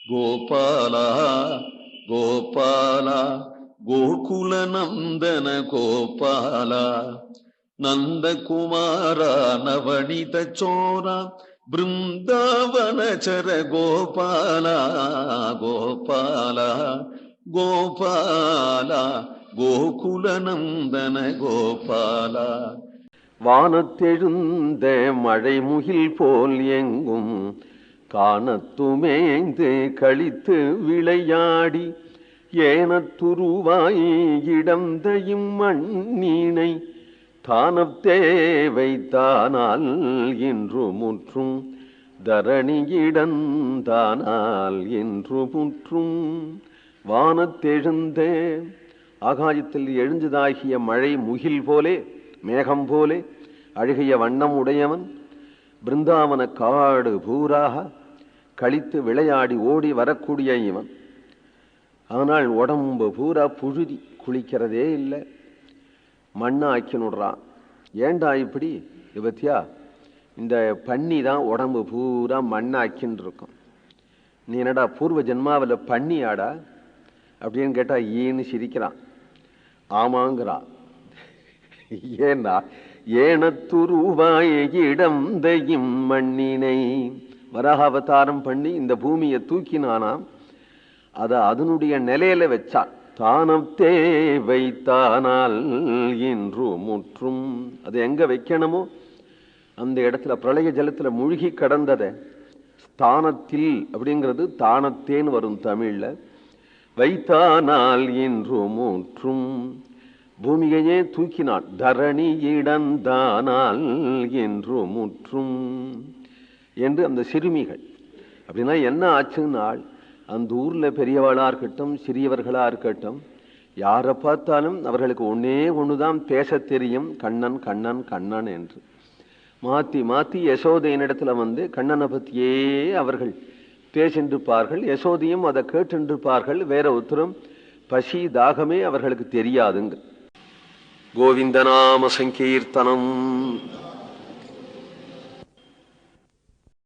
கோபால கோபால கோகுல நந்தன கோபால நந்தகுமார நவனித சோர பிருந்தாவனச்சர கோபால கோபால கோபால கோகுல நந்தன கோபால. வானத்தெழுந்த மழை முகில் போல் எங்கும் காணத்துமேந்து கழித்து விளையாடி ஏனத்துருவாய் இடந்தையும் மண்ணினை தானத்தேவைத்தானால் இன்று முற்றும் தரணியிடந்தானால் இன்று முற்றும். வானத்தெழுந்த ஆகாயத்தில் எழுந்ததாகிய மழை முகில் போலே மேகம் போலே அழுகிய வண்ணம் உடையவன் பிருந்தாவன காடு பூராக கழித்து விளையாடி ஓடி வரக்கூடிய இவன். ஆனால் உடம்பு பூரா புழுதி, குளிக்கிறதே இல்லை, மண்ணாக்கினுடுறான். ஏண்டா இப்படி பத்தியா? இந்த பன்னி தான் உடம்பு பூரா மண்ணாக்கின்னு இருக்கும். நீ என்னடா பூர்வ ஜென்மாவில் பண்ணியாடா அப்படின்னு கேட்டா ஈன்னு சிரிக்கிறான். ஆமாங்கிறான். ஏன்னா ஏனத்துருவாய இடந்தையும் மண்ணினை வராக அவதாரம் பண்ணி இந்த பூமியை தூக்கினானாம். அதை அதனுடைய நிலையில வச்சான். தானத்தே வைத்தானால் இன்று முற்றும். அது எங்க வைக்கணுமோ அந்த இடத்துல பிரளய ஜலத்துல மூழ்கி கடந்தத ஸ்தானத்தில் அப்படிங்கிறது தானத்தேன்னு வரும் தமிழ்ல. வைத்தானால் இன்று முற்றும், பூமியையே தூக்கினான். தரணி இடந்தானால் என்று முற்றும் என்று அந்த சிறுமிகள். அப்படின்னா என்ன ஆச்சுனால், அந்த ஊர்ல பெரியவளா இருக்கட்டும் சிறியவர்களா இருக்கட்டும் யாரை பார்த்தாலும் அவர்களுக்கு ஒன்னே ஒண்ணுதான் பேச தெரியும், கண்ணன் கண்ணன் கண்ணன் என்று. மாத்தி மாத்தி யசோதையினிடத்துல வந்து கண்ணனை பத்தியே அவர்கள் பேசின்றிருப்பார்கள். யசோதையும் அதை கேட்டுருப்பார்கள். வேற ஒருத்தரும் பசி தாகமே அவர்களுக்கு தெரியாதுங்க. கோவிந்தநாம சங்கீர்த்தனம்.